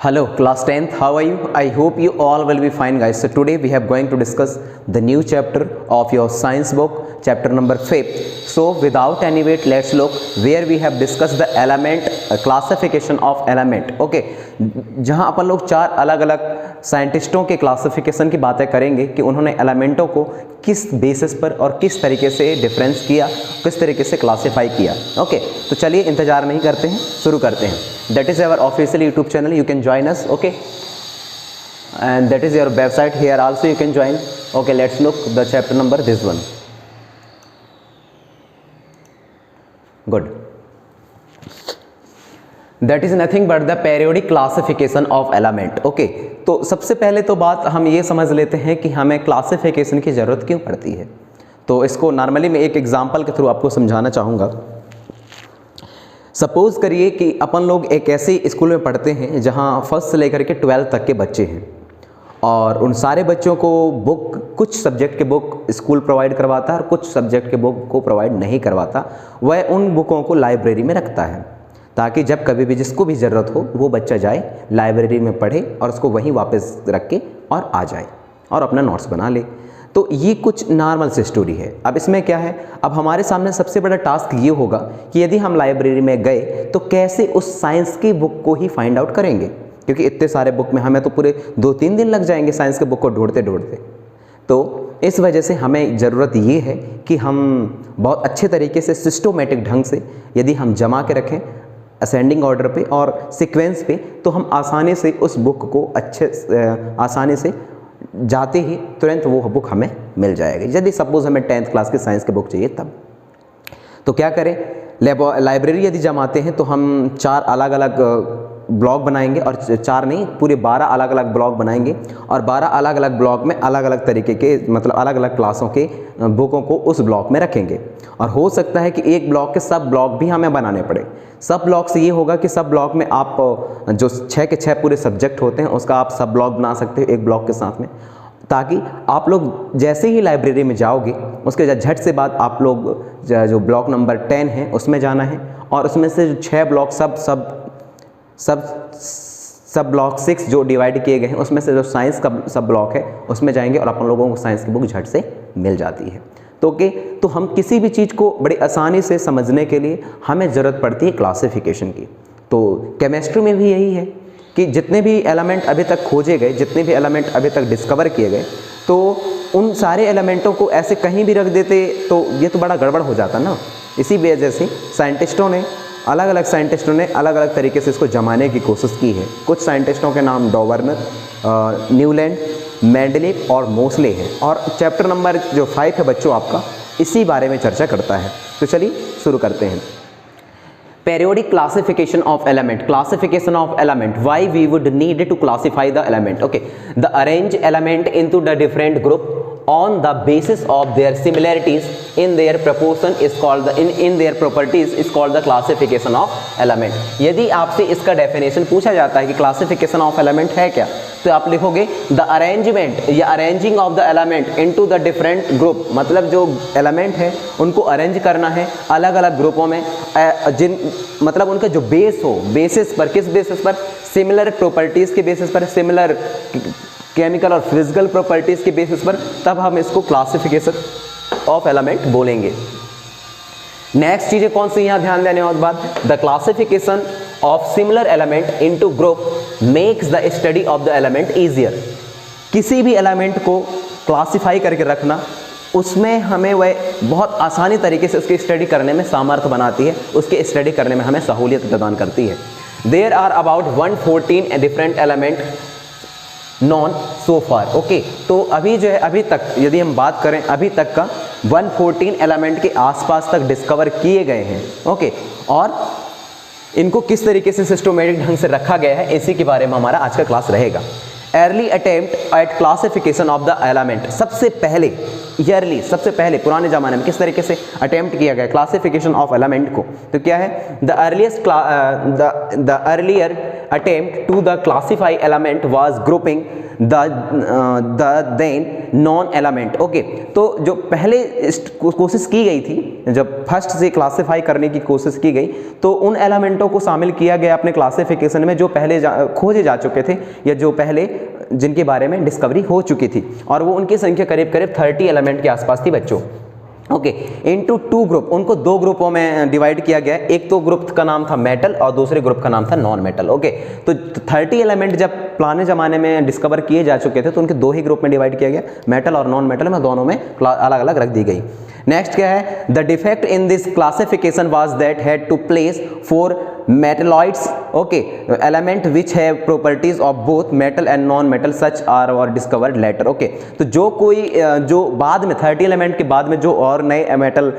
Hello class 10th, how are you? I hope you all will be fine guys. So today we have going to discuss the new chapter of your science book, chapter number 5th. So without any wait, let's look where we have discussed the element classification of element. Okay, जहां अपन लोग चार अलग अलग साइंटिस्टों के classification की बातें करेंगे कि उन्होंने एलिमेंटों को किस बेसिस पर और किस तरीके से डिफरेंस किया, किस तरीके से क्लासिफाई किया. ओके, तो चलिए इंतजार नहीं करते हैं, शुरू करते हैं. That is our official YouTube channel. You can join us. Okay, and that is your website. Here also you can join. Okay, let's look the chapter number, this one. Good. That is nothing but the periodic classification of element. Okay, तो सबसे पहले तो बात हम ये समझ लेते हैं कि हमें क्लासिफिकेशन की ज़रूरत क्यों पड़ती है. तो इसको नॉर्मली मैं एक एग्जांपल के थ्रू आपको समझाना चाहूँगा. सपोज़ करिए कि अपन लोग एक ऐसे स्कूल में पढ़ते हैं जहाँ फर्स्ट से लेकर के 12th तक के बच्चे हैं और उन सारे बच्चों को बुक, कुछ सब्जेक्ट के बुक स्कूल प्रोवाइड करवाता है और कुछ सब्जेक्ट के बुक को प्रोवाइड नहीं करवाता. वह उन बुकों को लाइब्रेरी में रखता है ताकि जब कभी भी जिसको भी ज़रूरत हो वो बच्चा जाए लाइब्रेरी में पढ़े और उसको वहीं वापस रख के और आ जाए और अपना नोट्स बना ले. तो ये कुछ नॉर्मल सी स्टोरी है. अब इसमें क्या है, अब हमारे सामने सबसे बड़ा टास्क ये होगा कि यदि हम लाइब्रेरी में गए तो कैसे उस साइंस की बुक को ही फाइंड आउट करेंगे, क्योंकि इतने सारे बुक में हमें तो पूरे 2-3 दिन लग जाएंगे साइंस के बुक को ढूंढते ढूंढते. तो इस वजह से हमें ज़रूरत ये है कि हम बहुत अच्छे तरीके से सिस्टोमेटिक ढंग से यदि हम जमा के रखें असेंडिंग ऑर्डर पे और सीक्वेंस पे, तो हम आसानी से उस बुक को आसानी से जाते ही तुरंत वो बुक हमें मिल जाएगी. यदि सपोज हमें 10th क्लास की साइंस की बुक चाहिए तब तो क्या करें, लाइब्रेरी यदि जमाते हैं तो हम 4 अलग अलग ब्लॉक बनाएंगे और 4 नहीं पूरे 12 अलग अलग ब्लॉक बनाएंगे और 12 अलग अलग ब्लॉक में अलग अलग तरीके के मतलब अलग अलग क्लासों के बुकों को उस ब्लॉक में रखेंगे. और हो सकता है कि एक ब्लॉक के सब ब्लॉक भी हमें बनाने पड़े. सब ब्लॉक से ये होगा कि सब ब्लॉक में आप जो 6 के 6 पूरे सब्जेक्ट होते हैं उसका आप सब ब्लॉक बना सकते हो एक ब्लॉक के साथ में, ताकि आप लोग जैसे ही लाइब्रेरी में जाओगे उसके झट से बाद आप लोग जो ब्लॉक नंबर 10 है उसमें जाना है और उसमें से जो 6 ब्लॉक सब ब्लॉक 6 जो डिवाइड किए गए हैं उसमें से जो साइंस का सब ब्लॉक है उसमें जाएंगे और अपन लोगों को साइंस की बुक झट से मिल जाती है. तो ओके, तो हम किसी भी चीज़ को बड़ी आसानी से समझने के लिए हमें ज़रूरत पड़ती है क्लासिफिकेशन की. तो केमिस्ट्री में भी यही है कि जितने भी एलिमेंट अभी तक खोजे गए, जितने भी एलिमेंट अभी तक डिस्कवर किए गए, तो उन सारे एलिमेंटों को ऐसे कहीं भी रख देते तो ये तो बड़ा गड़बड़ हो जाता ना. इसी वजह से अलग अलग साइंटिस्टों ने अलग अलग तरीके से इसको जमाने की कोशिश की है. कुछ साइंटिस्टों के नाम डॉवर्नर, न्यूलैंड, मेंडलीव और मोसले है. और चैप्टर नंबर जो 5 है बच्चों आपका इसी बारे में चर्चा करता है. तो चलिए शुरू करते हैं. Periodic classification of element. Classification of element. Why we would need to classify the element? Okay, the arrange element into the different group on the basis of their similarities in their proportion is called the in their properties is called the classification of element. यदि आपसे इसका definition पूछा जाता है कि classification of element है क्या, तो आप लिखोगे द अरेंजमेंट या arranging of the element into the different group. मतलब जो एलिमेंट है उनको अरेंज करना है अलग अलग ग्रुपों में, जिन मतलब उनका जो बेस हो, बेसिस पर, किस बेसिस पर, सिमिलर प्रॉपर्टीज़ के बेसिस पर, सिमिलर केमिकल और फिजिकल प्रॉपर्टीज़ के बेसिस पर, तब हम इसको क्लासिफिकेशन ऑफ एलिमेंट बोलेंगे. नेक्स्ट चीज़ें कौन सी यहाँ ध्यान देने और बाद, the classification of similar element into group makes the study of the element easier. किसी भी एलिमेंट को क्लासिफाई करके रखना उसमें हमें वह बहुत आसानी तरीके से उसकी स्टडी करने में सामर्थ्य बनाती है, उसकी स्टडी करने में हमें सहूलियत प्रदान करती है. There are about 114 different element known so far. Okay, तो अभी जो है अभी तक यदि हम बात करें अभी तक का 114 एलिमेंट के आसपास तक डिस्कवर किए गए हैं. ओके, और इनको किस तरीके से सिस्टोमेटिक ढंग से रखा गया है इसी के बारे में हमारा आज का क्लास रहेगा. Early attempt at classification of the element. सबसे पहले पुराने ज़माने में किस तरीके से अटेम्प्ट किया गया क्लासिफिकेशन ऑफ एलिमेंट को, तो क्या है, the earlier attempt to the classify element was grouping the then known element. Okay, तो जो पहले कोशिश की गई थी, जब फर्स्ट से क्लासिफाई करने की कोशिश की गई, तो उन एलिमेंटों को शामिल किया गया अपने क्लासिफिकेशन में जो पहले खोजे जा चुके थे, या जो पहले जिनके बारे में डिस्कवरी हो चुकी थी, और वो उनकी संख्या करीब करीब 30 एलिमेंट के आसपास थी बच्चों। ओके, इनटू 2 ग्रुप, उनको 2 ग्रुपों में डिवाइड किया गया। एक तो ग्रुप का नाम था मेटल और दूसरे ग्रुप का नाम था नॉन मेटल। ओके, तो 30 एलिमेंट जब पुराने ज़माने में डिस्कवर किए जा चुके थे, तो उनके 2 ही ग्रुप में डिवाइड किया गया, मेटल और नॉन मेटल में, दोनों में अलग अलग रख दी गई। नेक्स्ट क्या है, the defect in this classification was that had to place 4 metalloids, okay, element which have properties of both metal and non metal such are और डिस्कवर्ड लेटर। ओके, तो जो बाद में 30 एलिमेंट के बाद में जो और नए मेटल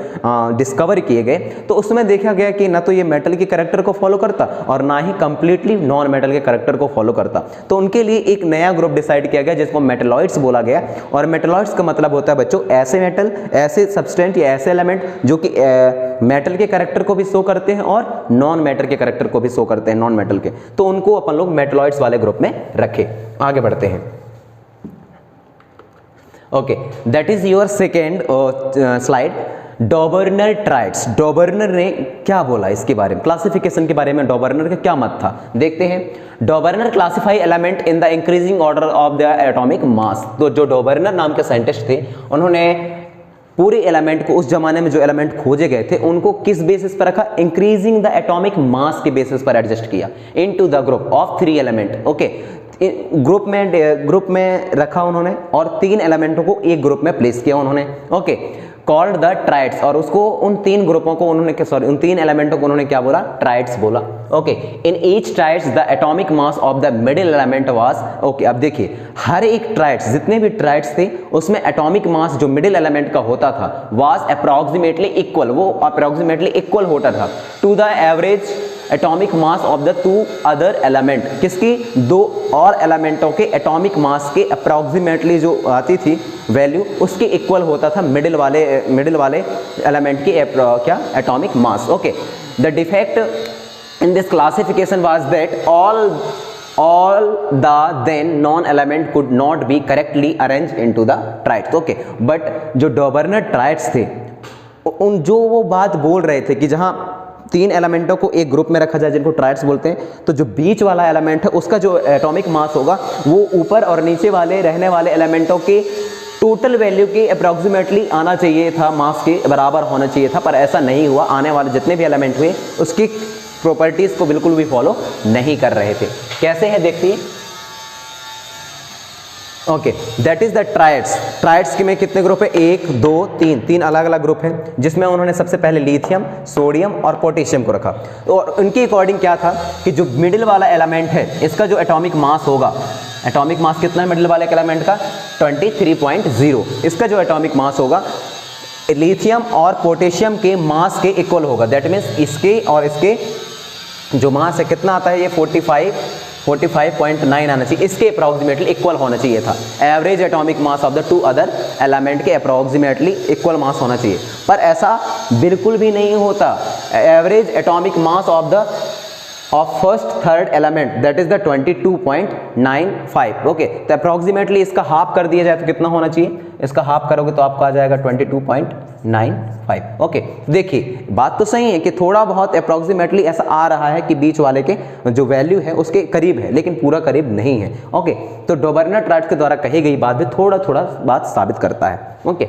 डिस्कवर किए गए, तो उसमें देखा गया कि ना तो ये मेटल के कैरेक्टर को फॉलो करता और ना ही कंप्लीटली नॉन मेटल के कैरेक्टर को फॉलो करता। तो उनके लिए एक नया ग्रुप डिसाइड किया गया जिसको मेटलॉइड्स बोला गया। और मेटलॉइड्स का मतलब होता है बच्चों ऐसे मेटल, ऐसे सब्सटेंट या ऐसे एलिमेंट जो कि मेटल के कैरेक्टर को भी शो करते हैं और नॉन मेटल के कैरेक्टर को भी शो करते हैं, नॉन मेटल के, तो उनको अपन लोग मेटलॉइड्स वाले ग्रुप में रखे। आगे बढ़ते हैं। Okay, that is your second slide, Dobereiner triads. Dobereiner ने क्या बोला इसके बारे में, क्लासिफिकेशन के बारे में डॉबर्नर का क्या मत था, देखते हैं। Dobereiner classify element in the increasing order of the atomic mass. तो जो डॉबर्नर नाम के साइंटिस्ट थे, उन्होंने पूरे एलिमेंट को, उस जमाने में जो एलिमेंट खोजे गए थे, उनको किस बेसिस पर रखा, इंक्रीजिंग द एटॉमिक मास के बेसिस पर एडजस्ट किया into the group of 3 element. Okay, group में रखा उन्होंने और 3 एलिमेंटों को एक ग्रुप में प्लेस किया उन्होंने। ओके, कॉल्ड द ट्राइड्स, और उसको उन 3 ग्रुपों को उन्होंने, सॉरी, उन 3 एलिमेंटों को उन्होंने क्या बोला, ट्राइड्स बोला। Okay, in each triads the atomic mass of the middle element was, okay, अब देखिए हर एक ट्राइड्स, जितने भी ट्राइड्स थे उसमें एटॉमिक मास जो मिडिल एलिमेंट का होता था वाज अप्रॉक्सीमेटली इक्वल, वो अप्रॉक्सीमेटली इक्वल होता था to the average atomic mass of the 2 other element. किसकी, 2 और एलिमेंटों के एटॉमिक मास के अप्रॉक्सीमेटली जो आती थी वैल्यू, उसके इक्वल होता था मिडिल वाले एलिमेंट की क्या, atomic mass. Okay, the defect in this classification was that all the then non element could not be correctly arranged into the triads। Okay, but जो डॉबर्नर ट्राइड्स थे, जो वो बात बोल रहे थे कि जहां 3 एलिमेंटों को एक ग्रुप में रखा जाए जिनको ट्राइड्स बोलते हैं, तो जो बीच वाला एलिमेंट है उसका जो एटॉमिक मास होगा वो ऊपर और नीचे वाले रहने वाले एलिमेंटों के टोटल वैल्यू के अप्रॉक्सीमेटली आना चाहिए था, मास के बराबर होना चाहिए था, पर ऐसा नहीं हुआ। आने वाले जितने भी एलिमेंट हुए उसकी प्रॉपर्टीज को बिल्कुल भी फॉलो नहीं कर रहे थे। कैसे है देखिए। Okay, that is the triads. Triads के में कितने ग्रुप है, 1 2 3 अलग अलग ग्रुप हैं, जिसमें उन्होंने सबसे पहले लिथियम, सोडियम और पोटेशियम को रखा। और उनके अकॉर्डिंग क्या था कि जो मिडिल वाला एलिमेंट है, इसका जो एटॉमिक मास होगा, एटॉमिक मास कितना है मिडिल वाले एलिमेंट का, 23.0। इसका जो एटॉमिक मास होगा लिथियम और पोटेशियम के मास के इक्वल होगा। दैट मीन्स इसके और इसके जो मास है कितना आता है, ये 45.9 आना चाहिए, इसके अप्रॉक्सीमेटली इक्वल होना चाहिए था। Average atomic mass of the 2 other element के अप्रॉक्सीमेटली इक्वल मास होना चाहिए, पर ऐसा बिल्कुल भी नहीं होता। Average atomic mass of first third element that is the 22.95। Okay, तो अप्रॉक्सीमेटली इसका हाफ कर दिया जाए तो कितना होना चाहिए, इसका हाफ करोगे तो आपका आ जाएगा 22.95। ओके, देखिए बात तो सही है कि थोड़ा बहुत अप्रॉक्सीमेटली ऐसा आ रहा है कि बीच वाले के जो वैल्यू है उसके करीब है, लेकिन पूरा करीब नहीं है। ओके, तो डॉबर्नर ट्राइड्स के द्वारा कही गई बात भी थोड़ा थोड़ा बात साबित करता है। ओके,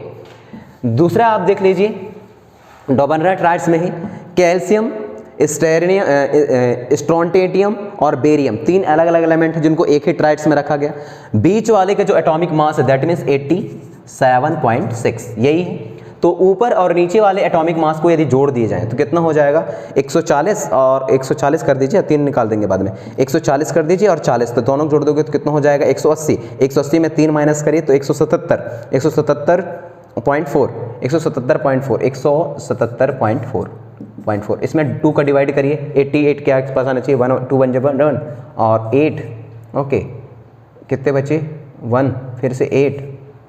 दूसरा आप देख लीजिए, डॉबर्नर ट्राइड्स में ही कैल्शियम, स्ट्रोंटेटियम और बेरियम 3 अलग अलग एलिमेंट हैं जिनको एक ही ट्राइड्स में रखा गया। बीच वाले का जो एटॉमिक मास है दैट मीन्स 87.6 यही है। तो ऊपर और नीचे वाले एटॉमिक मास को यदि जोड़ दिए जाए तो कितना हो जाएगा, 140 और 140 कर दीजिए, 3 निकाल देंगे बाद में, 140 कर दीजिए और 40, तो दोनों जोड़ दोगे तो कितना हो जाएगा 180। 180 में 3 माइनस करिए तो 177.4, इसमें 2 का डिवाइड करिए, 88 के आसपास आना चाहिए, 1 2 1 और 8। ओके, कितने बचे 1, फिर से 8,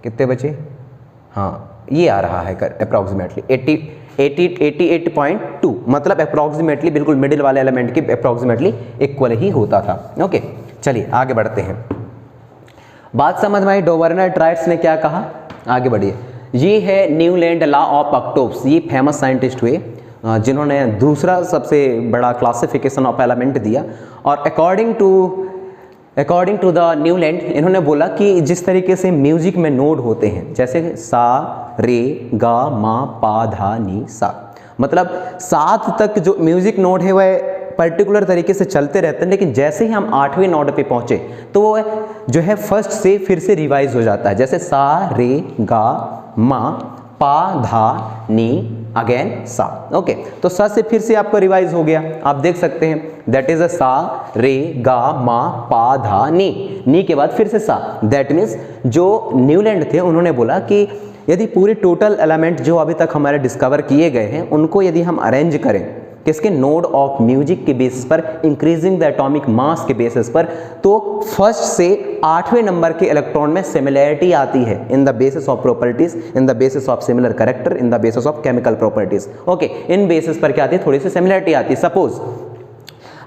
कितने बचे, हाँ ये आ रहा है अप्रॉक्सीमेटली 88.2, मतलब अप्रॉक्सीमेटली बिल्कुल मिडिल वाले एलिमेंट की अप्रॉक्सीमेटली इक्वल ही होता था। ओके, चलिए आगे बढ़ते हैं। बात समझ में आई। डोवर्नर ट्राइट्स ने क्या कहा, आगे बढ़िए। ये है न्यूलैंड लॉ ऑफ ऑक्टोप्स। ये फेमस साइंटिस्ट हुए जिन्होंने दूसरा सबसे बड़ा क्लासिफिकेशन ऑफ एलिमेंट दिया। और अकॉर्डिंग टू द न्यूलैंड इन्होंने बोला कि जिस तरीके से म्यूजिक में नोड होते हैं, जैसे सा रे गा मा पा धा नी सा, मतलब 7 तक जो म्यूजिक नोड है वह पर्टिकुलर तरीके से चलते रहते हैं, लेकिन जैसे ही हम 8वें नोड पे पहुंचे तो वो जो है फर्स्ट से फिर से रिवाइज हो जाता है। जैसे सा रे गा मा पा धा नी अगेन सा। ओके, तो सा से फिर से आपका रिवाइज हो गया, आप देख सकते हैं दैट इज अ सा रे गा मा पा धा नी के बाद फिर से सा। दैट मीन्स जो न्यूलैंड थे उन्होंने बोला कि यदि पूरे टोटल एलिमेंट जो अभी तक हमारे डिस्कवर किए गए हैं उनको यदि हम अरेंज करें किसके, नोड ऑफ म्यूजिक के बेसिस पर, इंक्रीजिंग द एटॉमिक मास के बेसिस पर, तो फर्स्ट से 8वें नंबर के इलेक्ट्रॉन में सिमिलैरिटी आती है in the basis of properties, in the basis of similar character, in the basis of chemical properties. Okay, in basis पर क्या आती है, थोड़ी सी सिमिलैरिटी आती है। Suppose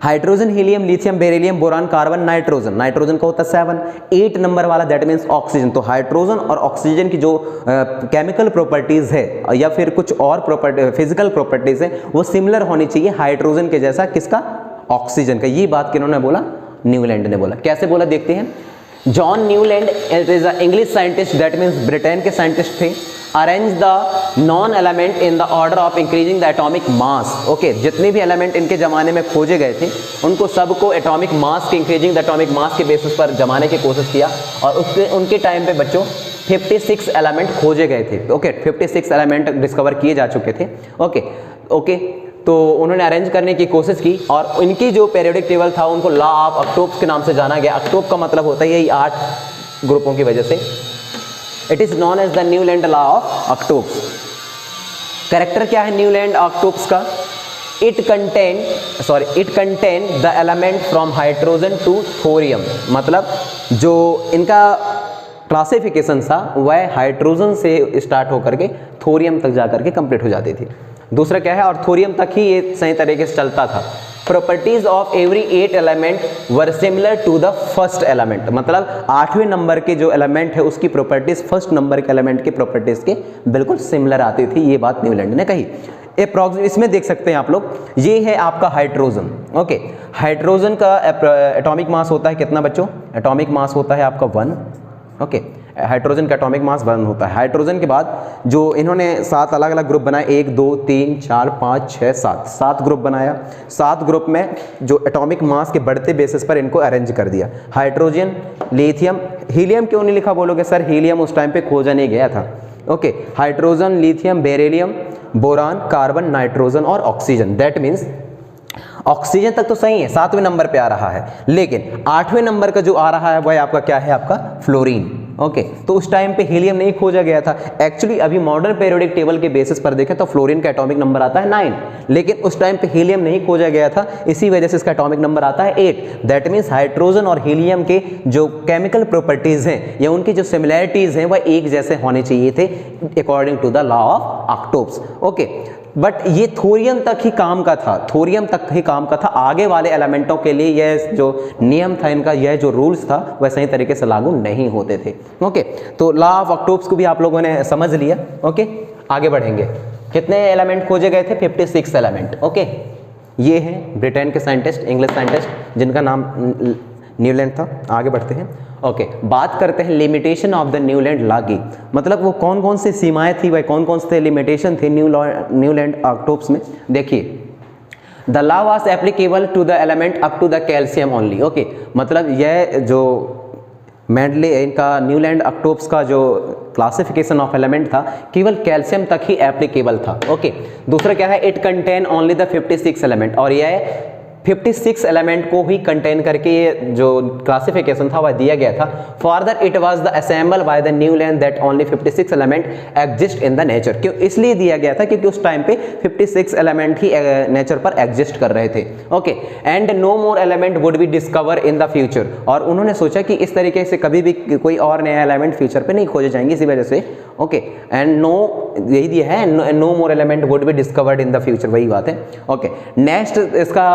hydrogen, helium, lithium, beryllium, boron, carbon, nitrogen. Nitrogen का होता है 7, 8 नंबर वाला दैट मीन्स ऑक्सीजन। तो हाइड्रोजन और ऑक्सीजन की जो केमिकल प्रॉपर्टीज है या फिर कुछ और प्रॉपर्टी फिजिकल प्रॉपर्टीज है वो सिमिलर होनी चाहिए हाइड्रोजन के जैसा, किसका, ऑक्सीजन का। ये बात किन्होंने बोला, न्यूलैंड ने बोला। कैसे बोला देखते हैं। John Newland is a English scientist, that means Britain के साइंटिस्ट थे। Arrange the known element in the order of increasing the atomic mass. Okay, जितने भी एलिमेंट इनके जमाने में खोजे गए थे उनको सबको एटॉमिक मास के, इंक्रीजिंग द एटॉमिक मास के बेसिस पर जमाने की कोशिश किया। और उसके उनके टाइम पे बच्चों 56 एलिमेंट खोजे गए थे। ओके, 56 एलिमेंट डिस्कवर किए जा चुके थे। ओके, तो उन्होंने अरेंज करने की कोशिश की और इनकी जो पीरियोडिक टेबल था उनको लॉ ऑफ ऑक्टोप्स के नाम से जाना गया। ऑक्टोप का मतलब होता है यही 8 ग्रुपों की वजह से। It is known as the Newland law of octaves. Character क्या है न्यूलैंड ऑक्टोप्स का, it contain the element from hydrogen to thorium. मतलब जो इनका क्लासिफिकेशन था वह हाइड्रोजन से स्टार्ट होकर के थोरियम तक जाकर के कंप्लीट हो जाती थी। दूसरा क्या है, और थोरियम तक ही ये सही तरीके से चलता था। Properties of every 8 element were similar to the first element. मतलब 8वें नंबर के जो एलिमेंट है उसकी प्रॉपर्टीज फर्स्ट नंबर के एलिमेंट की प्रॉपर्टीज के बिल्कुल सिमिलर आती थी। ये बात न्यूलैंड ने कही। इसमें देख सकते हैं आप लोग, ये है आपका हाइड्रोजन। ओके, हाइड्रोजन का एटॉमिक मास होता है कितना बच्चों, एटॉमिक मास होता है आपका 1। ओके, हाइड्रोजन का एटॉमिक मास 1 होता है। हाइड्रोजन के बाद जो इन्होंने 7 अलग अलग ग्रुप बनाए, 1 2 3 4 5 6 7 ग्रुप बनाया। 7 ग्रुप में जो एटॉमिक मास के बढ़ते बेसिस पर इनको अरेंज कर दिया। हाइड्रोजन, लिथियम, हीलियम क्यों नहीं लिखा बोलोगे सर, हीलियम उस टाइम पे खोजा नहीं गया था। Okay, hydrogen, lithium, beryllium, boron, carbon, nitrogen और ऑक्सीजन। दैट मीन्स ऑक्सीजन तक तो सही है, 7वें नंबर पे आ रहा है, लेकिन 8वें नंबर का जो आ रहा है वह आपका क्या है, आपका फ्लोरीन। ओके, तो उस टाइम पे हीलियम नहीं खोजा गया था। एक्चुअली अभी मॉडर्न पीरियोडिक टेबल के बेसिस पर देखें तो फ्लोरीन का एटॉमिक नंबर आता है 9, लेकिन उस टाइम पे हीलियम नहीं खोजा गया था, इसी वजह से इसका एटॉमिक नंबर आता है 8। दैट मीन्स हाइड्रोजन और हीलियम के जो केमिकल प्रॉपर्टीज हैं या उनकी जो सिमिलैरिटीज हैं वह एक जैसे होने चाहिए थे according to the law of octaves. Okay, but ये थोरियम तक ही काम का था, थोरियम तक ही काम का था। आगे वाले एलिमेंटों के लिए यह जो नियम था इनका, यह जो रूल्स था वह सही तरीके से लागू नहीं होते थे। ओके, तो लॉ ऑफ ऑक्टोप्स को भी आप लोगों ने समझ लिया। ओके, आगे बढ़ेंगे। कितने एलिमेंट खोजे गए थे, 56 एलिमेंट। ओके, ये हैं ब्रिटेन के साइंटिस्ट, इंग्लिश साइंटिस्ट जिनका नाम न्यूलैंड था। आगे बढ़ते हैं। ओके, बात करते हैं limitation of the Newland law की, मतलब वो कौन कौन सी सीमाएं थी, वह कौन कौन से लिमिटेशन थे न्यूलैंड ऑक्टोप्स में। देखिए, the law was applicable to the element up to the calcium only. Okay, मतलब यह जो मेंडले इनका न्यूलैंड ऑक्टोप्स का जो क्लासिफिकेशन ऑफ एलिमेंट था केवल कैल्शियम तक ही एप्लीकेबल था। ओके, दूसरा क्या है, it contain only the 56 element, और यह 56 एलिमेंट को ही कंटेन करके ये जो क्लासिफिकेशन था वह दिया गया था। Further it was the assumed by the Newland that only 56 element exist in the nature. क्यों इसलिए दिया गया था क्योंकि उस टाइम पे 56 एलिमेंट ही नेचर पर एग्जिस्ट कर रहे थे। Okay, and no more element would be discover in the future, और उन्होंने सोचा कि इस तरीके से कभी भी कोई और नया एलिमेंट फ्यूचर पे नहीं खोजे जाएंगे, इसी वजह से। ओके, एंड नो, यही दिया है, no more element would be discovered in the future, वही बात है। ओके, नेक्स्ट इसका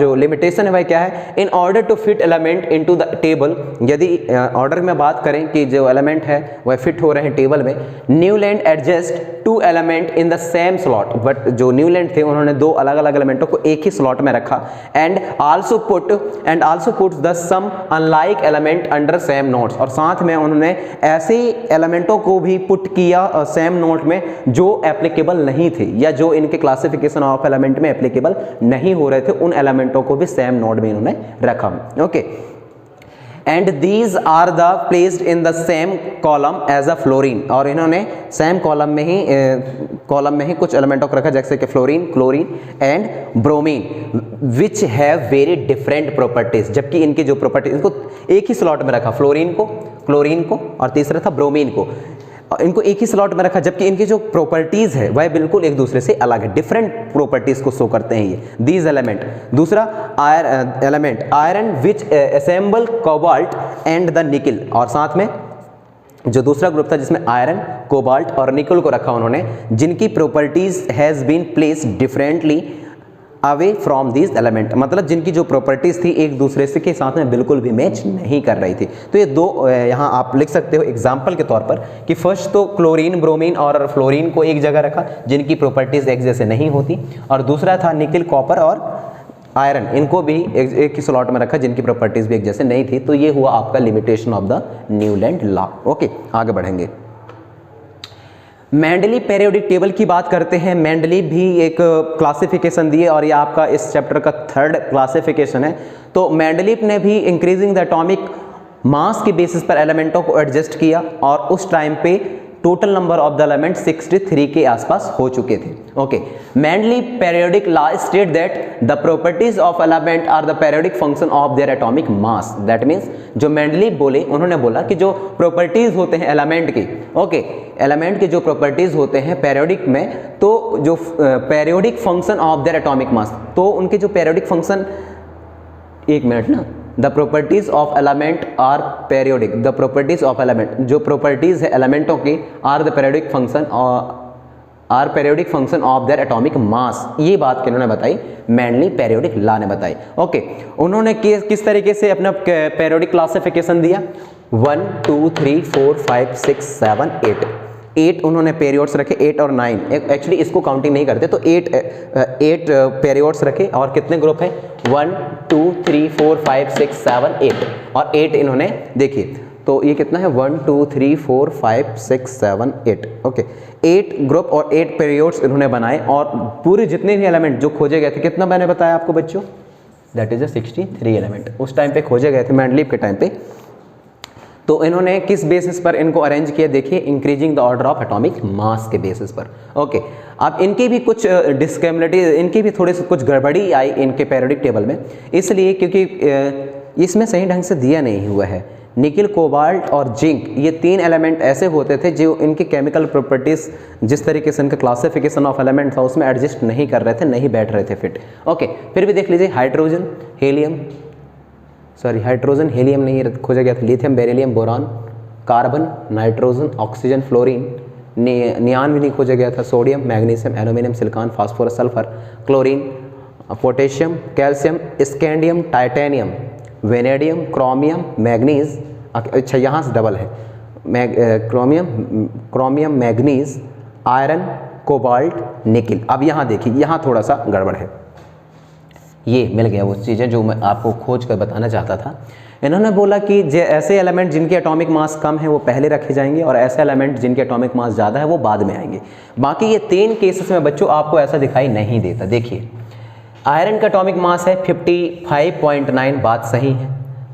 जो लिमिटेशन है वह क्या है, in order to fit element into the table, यदि ऑर्डर में बात करें कि जो एलिमेंट है वह फिट हो रहे हैं टेबल में, Newland adjust 2 element in the same slot, but जो न्यूलैंड थे उन्होंने 2 अलग अलग एलिमेंटों को एक ही स्लॉट में रखा, and also put the some unlike element under same notes, और साथ में उन्होंने ऐसे एलिमेंटों को भी पुट किया सेम नोट में जो एप्लीकेबल नहीं थे या जो इनके क्लासिफिकेशन ऑफ एलिमेंट में एप्लीकेबल नहीं हो रहे थे, उन एलिमेंटों को भी सेम नोड में इन्होंने रखा। Okay, and these are the placed in the same column as a fluorine, और इन्होंने सेम कॉलम में ही कुछ एलिमेंटों को रखा जैसे कि fluorine, chlorine and bromine, which have very different properties, जबकि इनकी जो प्रॉपर्टीज, इनको एक ही स्लॉट में रखा, फ्लोरीन को, क्लोरीन को और तीसरा था ब्रोमीन को, इनको एक ही स्लॉट में रखा, जबकि इनकी जो प्रॉपर्टीज है वह बिल्कुल एक दूसरे से अलग है, डिफरेंट प्रॉपर्टीज को शो करते हैं ये दीज एलिमेंट। दूसरा element iron which assemble cobalt and the निकल, और साथ में जो दूसरा ग्रुप था जिसमें आयरन, कोबाल्ट और निकल को रखा उन्होंने, जिनकी properties has been placed differently away from these element, मतलब जिनकी जो प्रॉपर्टीज थी एक दूसरे से के साथ में बिल्कुल भी मैच नहीं कर रही थी। तो ये दो यहाँ आप लिख सकते हो एग्जाम्पल के तौर पर कि फर्स्ट तो क्लोरीन, ब्रोमीन और फ्लोरीन को एक जगह रखा जिनकी प्रॉपर्टीज एक जैसे नहीं होती, और दूसरा था निकल, कॉपर और आयरन, इनको भी एक ही स्लॉट में रखा जिनकी प्रॉपर्टीज भी एक जैसे नहीं थी। तो ये हुआ आपका limitation of the Newland law. Okay, आगे बढ़ेंगे। मेंडलीव पीरियोडिक टेबल की बात करते हैं। मेंडलीव भी एक क्लासिफिकेशन दिए और ये आपका इस चैप्टर का 3rd क्लासिफिकेशन है। तो मेंडलीव ने भी इंक्रीजिंग द एटॉमिक मास के बेसिस पर एलिमेंटों को एडजस्ट किया, और उस टाइम पे total number of the element 63 के आसपास हो चुके थे। Okay, Mendeleev periodic law state that the properties of element are the periodic function of their atomic mass. That means जो मेंडलीव बोले, उन्होंने बोला कि जो प्रॉपर्टीज होते हैं एलिमेंट के, ओके, एलिमेंट के जो प्रॉपर्टीज होते हैं पीरियोडिक में, तो जो periodic function of their atomic mass, तो उनके जो पीरियोडिक फंक्शन, एक मिनट ना, the properties of element are periodic, the properties of element, जो प्रॉपर्टीज है एलिमेंटों की, are the periodic function, are periodic function of their atomic mass. ये बात किन्होंने बताई, मेंडलीव पीरियोडिक लॉ ने बताई। ओके, उन्होंने किस तरीके से अपना पीरियोडिक क्लासिफिकेशन दिया, 1 2 3 4 5 6 7 8 उन्होंने पेरियोड्स रखे, 8 और 9, एक्चुअली इसको काउंटिंग नहीं करते, तो 8 पेरियोड्स रखे, और कितने ग्रुप हैं, 1 2 3 4 5 6 7 8, और 8 इन्होंने देखिए, तो ये कितना है, 1 2 3 4 5 6 7 8, ओके, 8 ग्रुप और 8 पेरियोड्स इन्होंने बनाए, और पूरे जितने भी एलिमेंट जो खोजे गए थे, कितना मैंने बताया आपको बच्चों, दैट इज 63 एलिमेंट उस टाइम पे खोजे गए थे मेंडलीव के टाइम पे। तो इन्होंने किस बेसिस पर इनको अरेंज किया, देखिए, increasing the order of atomic mass के बेसिस पर। ओके, अब इनकी भी कुछ डिस्क्रिमिनेटी, इनकी भी थोड़ी सी कुछ गड़बड़ी आई इनके पीरियोडिक टेबल में, इसलिए क्योंकि इसमें सही ढंग से दिया नहीं हुआ है। निकल, कोबाल्ट और जिंक, ये 3 एलिमेंट ऐसे होते थे जो इनकी केमिकल प्रॉपर्टीज, जिस तरीके से इनका क्लासिफिकेशन ऑफ एलिमेंट था उसमें एडजस्ट नहीं कर रहे थे, नहीं बैठ रहे थे फिट। ओके, फिर भी देख लीजिए, हाइड्रोजन, हीलियम, हाइड्रोजन, हीलियम नहीं खोजा गया था, lithium, beryllium, boron, carbon, nitrogen, oxygen, fluorine, neon भी नहीं खोजा गया था, sodium, magnesium, aluminium, silicon, phosphorus, sulphur, chlorine, potassium, calcium, scandium, titanium, vanadium, chromium, manganese, अच्छा यहाँ से डबल है, क्रोमियम, मैग्नीज, आयरन, कोबाल्ट, निकल। अब यहाँ देखिए, यहाँ थोड़ा सा गड़बड़ है, ये मिल गया वो चीज़ें जो मैं आपको खोज कर बताना चाहता था। इन्होंने बोला कि ऐसे एलिमेंट जिनके एटॉमिक मास कम है वो पहले रखे जाएंगे, और ऐसे एलिमेंट जिनके एटॉमिक मास ज़्यादा है वो बाद में आएंगे। बाकी ये 3 केसेस में बच्चों आपको ऐसा दिखाई नहीं देता। देखिए, आयरन का एटॉमिक मास है 55.9, बात सही है।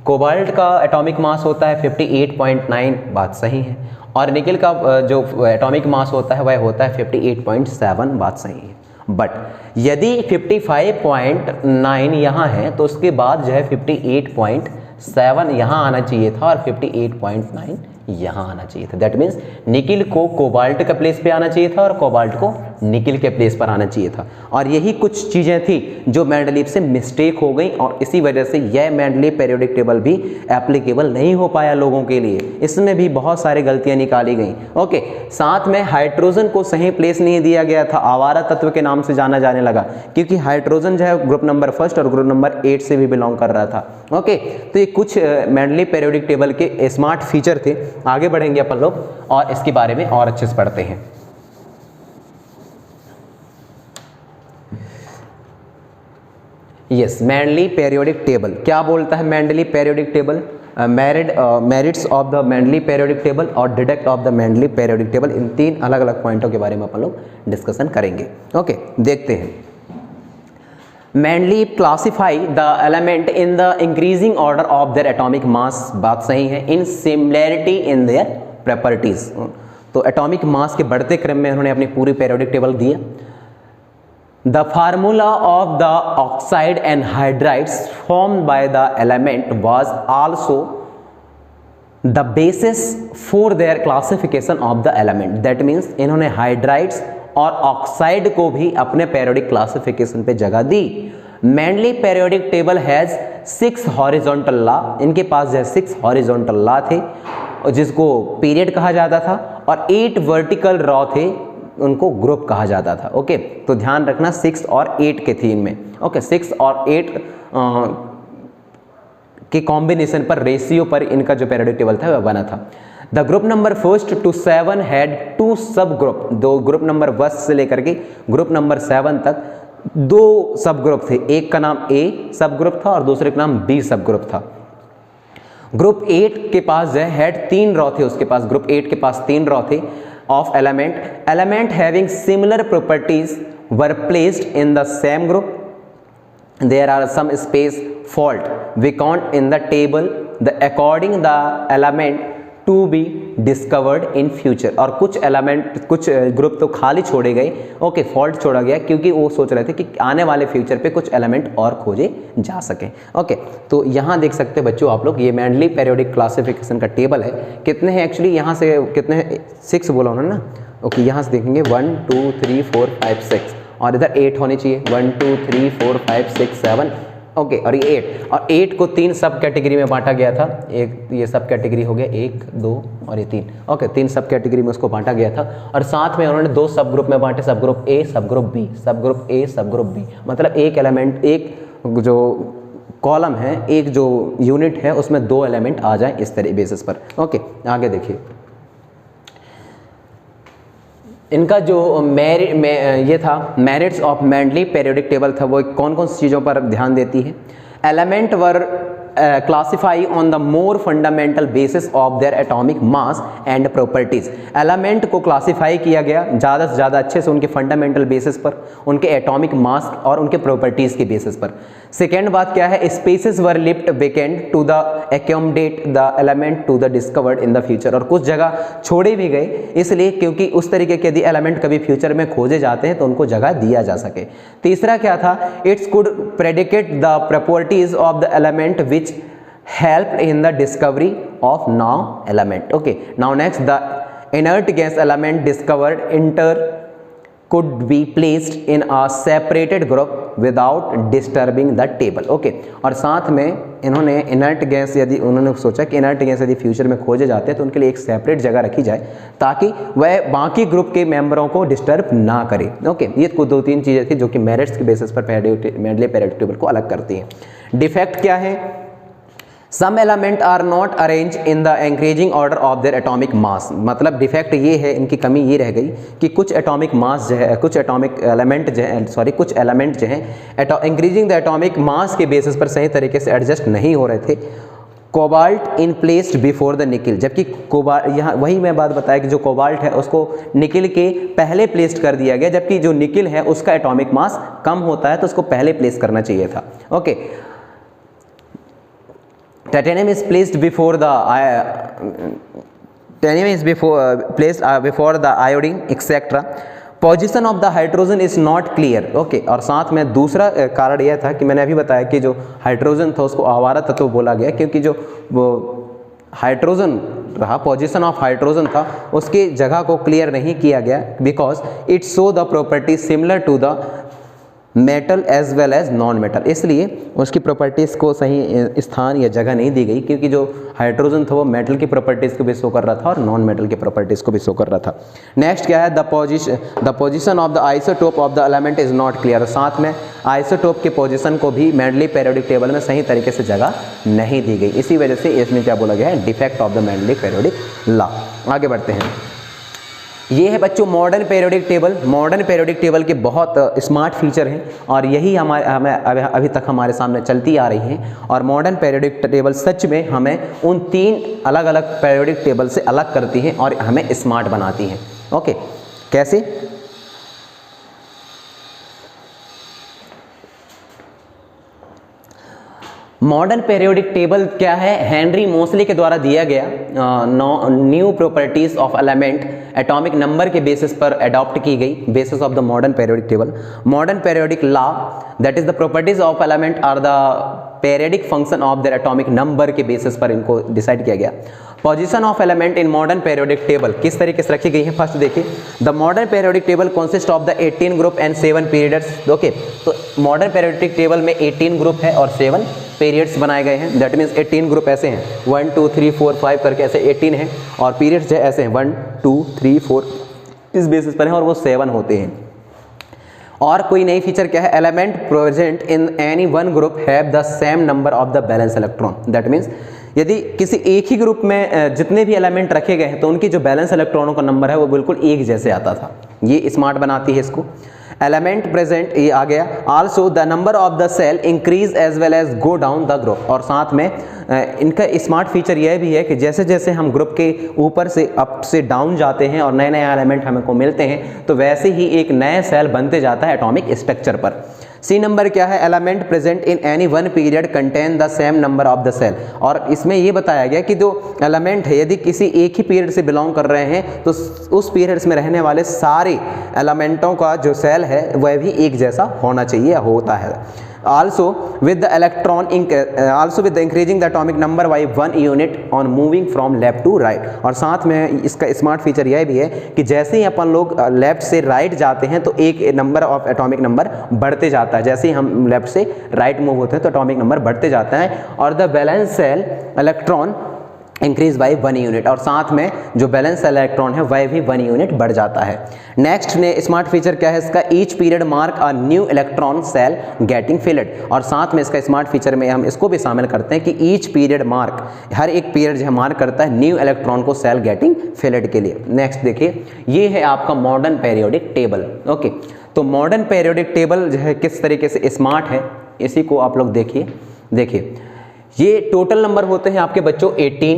कोबाल्ट का एटॉमिक मास होता है 58.9, बात सही है। और निकल का जो एटॉमिक मास होता है वह होता है 58.7, बात सही है। बट यदि 55.9 यहाँ है तो उसके बाद जो है 58.7 यहाँ आना चाहिए था, और 58.9 यहाँ आना चाहिए था। दैट मीन्स निकिल को कोबाल्ट का प्लेस पे आना चाहिए था और कोबाल्ट को निकिल के प्लेस पर आना चाहिए था। और यही कुछ चीज़ें थी जो मेंडलीव से मिस्टेक हो गई और इसी वजह से यह मेंडलीव पीरियोडिक टेबल भी एप्लीकेबल नहीं हो पाया लोगों के लिए। इसमें भी बहुत सारी गलतियाँ निकाली गई। ओके, साथ में हाइड्रोजन को सही प्लेस नहीं दिया गया था, आवारा तत्व के नाम से जाना जाने लगा, क्योंकि हाइड्रोजन जो है ग्रुप नंबर 1 और ग्रुप नंबर 8 से भी बिलोंग कर रहा था। ओके, तो ये कुछ मेंडलीव पीरियोडिक टेबल के स्मार्ट फीचर थे। आगे बढ़ेंगे अपन लोग और इसके बारे में और अच्छे से पढ़ते हैं। यस, मेंडलीव पीरियोडिक टेबल क्या बोलता है? Mendeleev periodic table, merits of the Mendeleev periodic table और deduct of the Mendeleev periodic table, इन 3 अलग अलग पॉइंटों के बारे में अपन लोग डिस्कशन करेंगे। ओके, देखते हैं। Mendeleev classify the element in the increasing order of their atomic मास, बात सही है, इन सिमिलैरिटी इन देयर प्रॉपर्टीज। तो एटॉमिक मास के बढ़ते क्रम में उन्होंने अपनी पूरी पीरियोडिक टेबल दी है। The formula of the oxide and hydrides formed by the element was also the basis for their classification of the element. That means इन्होंने हाइड्राइड्स और ऑक्साइड को भी अपने पीरियोडिक क्लासिफिकेशन पे जगह दी। Mendeleev periodic table has 6 horizontal law, इनके पास जो 6 हॉरिजॉन्टल लॉ थे जिसको पीरियड कहा जाता था, और 8 वर्टिकल लॉ थे, उनको ग्रुप कहा जाता था। ओके, तो ध्यान रखना 6 और 8 के थीम में। ओके, 6 और 8 के कॉम्बिनेशन पर, रेशियो पर इनका जो पीरियोडिक टेबल था वह बना था। The group number 1 to 7 had 2 सब ग्रुप, दो ग्रुप नंबर 1 से लेकर के ग्रुप नंबर 7 तक 2 सब ग्रुप थे। एक का नाम ए सब ग्रुप था और दूसरे का नाम बी सब ग्रुप था। ग्रुप 8 के पास जो है 3 रॉ थे, उसके पास ग्रुप 8 के पास 3 रॉ थे of element having similar properties were placed in the same group. There are some space fault we count in the table the according the element to be discovered in future। और कुछ element, कुछ group तो खाली छोड़े गए। Okay, fault छोड़ा गया क्योंकि वो सोच रहे थे कि आने वाले फ्यूचर पे कुछ एलिमेंट और खोजे जा सके। ओके, तो यहाँ देख सकते हैं बच्चों आप लोग, ये मेंडलीव पीरियोडिक क्लासिफिकेशन का टेबल है। कितने हैं एक्चुअली, यहाँ से कितने, 6 बोला उन्होंने ना। ओके, यहाँ से देखेंगे 1 2 3 4 5 6 और इधर 8 होनी चाहिए, 1 2 3 4 5 6 7। ओके, और ये 8, और 8 को 3 सब कैटेगरी में बांटा गया था। एक ये सब कैटेगरी हो गया, 1 2 और ये 3। ओके, 3 सब कैटेगरी में उसको बांटा गया था और साथ में उन्होंने 2 सब ग्रुप में बांटे, सब ग्रुप ए सब ग्रुप बी, सब ग्रुप ए सब ग्रुप बी। मतलब एक एलिमेंट, एक जो कॉलम है, एक जो यूनिट है, उसमें 2 एलिमेंट आ जाए इस तरह बेसिस पर। ओके, आगे देखिए। इनका जो ये था merits of Mendeleev periodic table था, वो कौन कौन सी चीज़ों पर ध्यान देती है? Element were classify on the more fundamental basis of their atomic mass and properties. Element को क्लासिफाई किया गया ज़्यादा से ज़्यादा अच्छे से उनके फंडामेंटल बेसिस पर, उनके एटॉमिक मास और उनके प्रॉपर्टीज़ के बेसिस पर। सेकेंड बात क्या है? Spaces were left vacant to the accommodate the element to the discovered in the future. और कुछ जगह छोड़े भी गए इसलिए क्योंकि उस तरीके के यदि एलिमेंट कभी फ्यूचर में खोजे जाते हैं तो उनको जगह दिया जा सके। तीसरा क्या था? It's could predicate the properties of the element which helped in the discovery of now element. Okay, now next, the inert gas element discovered could be placed in a separated group without disturbing the table. Okay, और साथ में इन्होंने inert gas, यदि उन्होंने सोचा कि inert gas यदि future में खोजे जाते हैं तो उनके लिए एक सेपरेट जगह रखी जाए ताकि वह बाकी ग्रुप के मेंबरों को डिस्टर्ब ना करे। ओके, ये कुछ 2-3 चीज़ें थी जो कि मेरिट्स के बेसिस पर मेंडलीव पीरियोडिक टेबल को अलग करती हैं। डिफेक्ट क्या है? Some element are not arrange in the increasing order of their atomic mass. मतलब डिफेक्ट ये है, इनकी कमी ये रह गई कि कुछ एटॉमिक मास जो है, कुछ एटॉमिक एलिमेंट जो है, कुछ एलिमेंट जो हैं इंक्रीजिंग द एटॉमिक मास के बेसिस पर सही तरीके से एडजस्ट नहीं हो रहे थे। Cobalt in placed before the nickel, जबकि कोबाल्ट, यहाँ वही मैं बात बताया कि जो कोबाल्ट है उसको निकिल के पहले प्लेस्ड कर दिया गया, जबकि जो निकिल है उसका एटॉमिक मास कम होता है तो उसको पहले प्लेस करना चाहिए था। Okay, titanium is placed before the iodine etc. Position of the hydrogen is not clear. Okay, और साथ में दूसरा कारण यह था कि मैंने अभी बताया कि जो हाइड्रोजन था उसको आवारा तत्व बोला गया क्योंकि जो वो हाइड्रोजन रहा, पोजीशन ऑफ हाइड्रोजन था, उसकी जगह को क्लियर नहीं किया गया, because it show the property similar to the metal as well as non metal, इसलिए उसकी प्रॉपर्टीज़ को सही स्थान या जगह नहीं दी गई, क्योंकि जो हाइड्रोजन था वो मेटल की प्रॉपर्टीज़ को भी शो कर रहा था और नॉन मेटल की प्रॉपर्टीज़ को भी शो कर रहा था। नेक्स्ट क्या है, the position of the isotope of the element is not clear, साथ में आइसोटोप की पोजीशन को भी मेंडली पीरियोडिक टेबल में सही तरीके से जगह नहीं दी गई, इसी वजह से इसमें क्या बोला गया है, defect of the Mendeley periodic law. आगे बढ़ते हैं, ये है बच्चों modern periodic table. Modern periodic table के बहुत स्मार्ट फीचर हैं और यही हमें अभी तक हमारे सामने चलती आ रही हैं, और मॉडर्न पीरियोडिक टेबल सच में हमें उन 3 अलग अलग पीरियोडिक टेबल से अलग करती हैं और हमें स्मार्ट बनाती हैं। ओके, कैसे? मॉडर्न पीरियोडिक टेबल क्या है, हेनरी मोसले के द्वारा दिया गया new properties of element atomic number के बेसिस पर अडॉप्ट की गई, basis of the modern periodic table. Modern periodic law that is the properties of element are the periodic function of their atomic number के basis पर इनको decide किया गया। Position of element in modern periodic table किस तरीके से रखी गई है, फर्स्ट देखिए, the modern periodic table consist of the 18 group and 7 periods. Okay, तो मॉडर्न पीरियोडिक टेबल में 18 ग्रुप है और 7 पीरियड्स बनाए गए हैं, दैट मीन्स 18 ग्रुप ऐसे हैं 1 2 3 4 5 करके ऐसे 18 हैं, और पीरियड्स जो ऐसे हैं 1 2 3 4 इस बेसिस पर हैं, और वो 7 होते हैं। और कोई नई फीचर क्या है, element present in any one group have the same number of the balance electron, that means यदि किसी एक ही ग्रुप में जितने भी एलिमेंट रखे गए हैं तो उनकी जो बैलेंस इलेक्ट्रॉनों का नंबर है वो बिल्कुल एक जैसे आता था, ये स्मार्ट बनाती है इसको। एलिमेंट प्रेजेंट, ये आ गया, also the number of the shell increase as well as go down the group, और साथ में इनका स्मार्ट फीचर यह भी है कि जैसे जैसे हम ग्रुप के ऊपर से अप से डाउन जाते हैं और नए नए एलिमेंट हमको मिलते हैं तो वैसे ही एक नया सेल बनते जाता है एटॉमिक स्ट्रक्चर पर। सी नंबर क्या है, element present in any one period contain the same number of the shell, और इसमें ये बताया गया कि जो एलिमेंट है यदि किसी एक ही पीरियड से बिलोंग कर रहे हैं तो उस पीरियड्स में रहने वाले सारे एलिमेंटों का जो सेल है वह भी एक जैसा होना चाहिए, होता है। also with the electron also with the increasing the atomic number by 1 unit on moving from left to right, और साथ में इसका स्मार्ट फीचर यह भी है कि जैसे ही अपन लोग लेफ्ट से राइट जाते हैं तो एक नंबर ऑफ एटॉमिक नंबर बढ़ते जाता है, जैसे ही हम लेफ्ट से राइट मूव होते हैं तो एटॉमिक नंबर बढ़ते जाता है, और the balance cell electron increase by 1 unit, और साथ में जो बैलेंस इलेक्ट्रॉन है वह भी 1 यूनिट बढ़ जाता है। नेक्स्ट ने स्मार्ट फीचर क्या है इसका, each period mark a new electron shell getting filled, और साथ में इसका स्मार्ट फीचर में हम इसको भी शामिल करते हैं कि ईच पीरियड मार्क, हर एक पीरियड जो मार्क करता है न्यू इलेक्ट्रॉन को सेल गेटिंग फिल्ड के लिए। नेक्स्ट देखिए, ये है आपका मॉडर्न पीरियोडिक टेबल। ओके, तो मॉडर्न पीरियोडिक टेबल जो है किस तरीके से स्मार्ट है इसी को आप लोग देखिए ये टोटल नंबर होते हैं आपके बच्चों 18,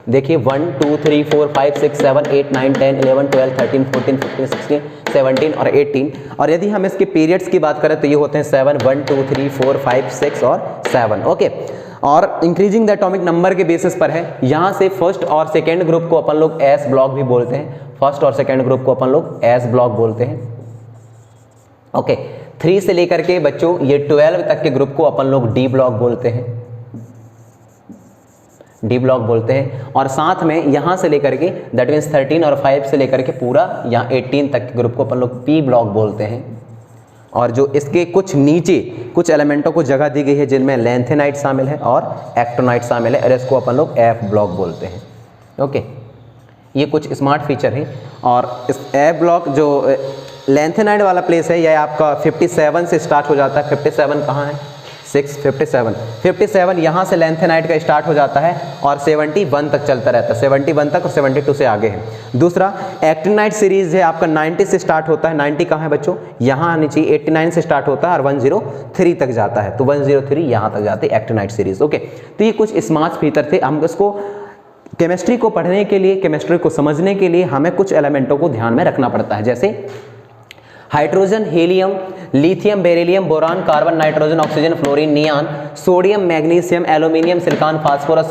देखिए 1 2 3 4 5 6 7 8 9 10 11 12 13 14 15 16 17 और 18, और यदि हम इसके पीरियड्स की बात करें तो ये होते हैं 7 1 2 3 4 5 6 और 7। ओके, और इंक्रीजिंग द एटॉमिक नंबर के बेसिस पर है। यहाँ से फर्स्ट और सेकेंड ग्रुप को अपन लोग एस ब्लॉक भी बोलते हैं, फर्स्ट और सेकेंड ग्रुप को अपन लोग एस ब्लॉक बोलते हैं। ओके, 3 से लेकर के बच्चों ये 12 तक के ग्रुप को अपन लोग डी ब्लॉक बोलते हैं, डी ब्लॉक बोलते हैं, और साथ में यहाँ से लेकर के दैट मीन्स 13 और 5 से लेकर के पूरा यहाँ 18 तक के ग्रुप को अपन लोग पी ब्लॉक बोलते हैं, और जो इसके कुछ नीचे कुछ एलिमेंटों को जगह दी गई है जिनमें लैंथेनाइट शामिल है और एक्टोनाइट शामिल है, और इसको अपन लोग एफ ब्लॉक बोलते हैं। ओके, ये कुछ स्मार्ट फीचर हैं, और इस एफ ब्लॉक जो लैंथेनाइट वाला प्लेस है यह आपका 57 से स्टार्ट हो जाता है। 57 कहाँ है, 57 यहाँ से लैंथेनाइट का स्टार्ट हो जाता है और 71 तक चलता रहता है, 71 तक और 72 से आगे है। दूसरा एक्टिनाइट सीरीज है आपका 90 से स्टार्ट होता है, 90 कहाँ है बच्चों, यहाँ आनी चाहिए, 89 से स्टार्ट होता है और 103 तक जाता है, तो 103 यहाँ तक जाती है एक्टिनाइट सीरीज। ओके, तो ये कुछ स्मार्ट फीचर थे। हम इसको केमिस्ट्री को पढ़ने के लिए, केमिस्ट्री को समझने के लिए हमें कुछ एलिमेंटों को ध्यान में रखना पड़ता है, जैसे hydrogen, helium, lithium, beryllium, boron, carbon, nitrogen, oxygen, fluorine, neon, sodium, magnesium, aluminium, silicon, phosphorus,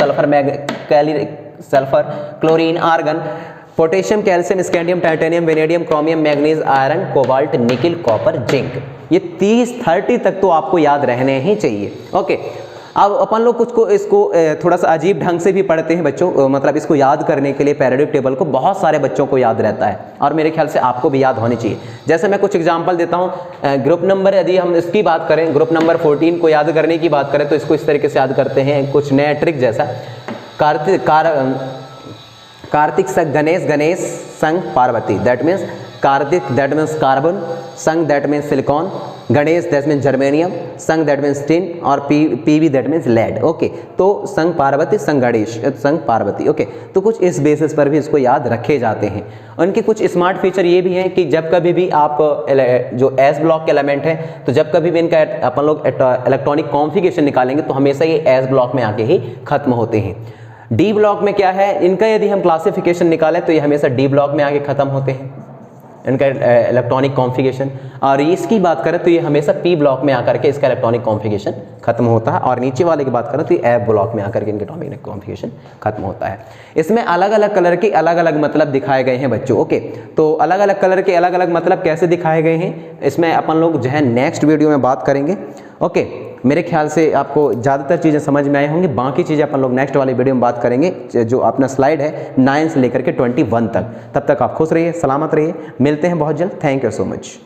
sulphur, chlorine, argon, potassium, calcium, scandium, titanium, vanadium, chromium, manganese, iron, cobalt, nickel, copper, zinc. ये 30 तक तो आपको याद रहने ही चाहिए। ओके, अब अपन लोग कुछ को इसको थोड़ा सा अजीब ढंग से भी पढ़ते हैं बच्चों, मतलब इसको याद करने के लिए पैरेडिक टेबल को बहुत सारे बच्चों को याद रहता है और मेरे ख्याल से आपको भी याद होनी चाहिए। जैसे मैं कुछ एग्जांपल देता हूँ। ग्रुप नंबर यदि हम इसकी बात करें, ग्रुप नंबर 14 को याद करने की बात करें तो इसको इस तरीके से याद करते हैं, कुछ नया ट्रिक जैसा। कार्तिक संग गणेश, गणेश संग Parvati, that means Kartik that means carbon, संग that means silicon, Ganesh that means germanium, संग दैट मीन्स टिन और Pb that means lead. Okay, तो संग पार्वती, संग गणेश, संग पार्वती। ओके, तो कुछ इस बेसिस पर भी इसको याद रखे जाते हैं। उनके कुछ स्मार्ट फीचर ये भी हैं कि जब कभी भी आप जो एस ब्लॉक के एलिमेंट है, तो जब कभी भी इनका अपन लोग इलेक्ट्रॉनिक कॉन्फ़िगरेशन निकालेंगे तो हमेशा ये एस ब्लॉक में आके ही खत्म होते हैं। डी ब्लॉक में क्या है, इनका यदि हम क्लासिफिकेशन निकालें तो ये हमेशा डी ब्लॉक में आके खत्म होते हैं, इनका इलेक्ट्रॉनिक कॉन्फ़िगरेशन। और इसकी बात करें तो ये हमेशा पी ब्लॉक में आकर के इसका इलेक्ट्रॉनिक कॉन्फ़िगरेशन खत्म होता है। और नीचे वाले की बात करें तो ये एफ ब्लॉक में आकर के इनका इलेक्ट्रॉनिक कॉन्फ़िगरेशन खत्म होता है। इसमें अलग अलग कलर के अलग अलग मतलब दिखाए गए हैं बच्चों। ओके, तो अलग अलग कलर के अलग अलग मतलब कैसे दिखाए गए हैं, इसमें अपन लोग जो है नेक्स्ट वीडियो में बात करेंगे। ओके, मेरे ख्याल से आपको ज़्यादातर चीज़ें समझ में आई होंगी, बाकी चीज़ें अपन लोग नेक्स्ट वाली वीडियो में बात करेंगे। जो अपना स्लाइड है 9 से लेकर के 21 तक। तब तक आप खुश रहिए, सलामत रहिए, मिलते हैं बहुत जल्द। Thank you so much.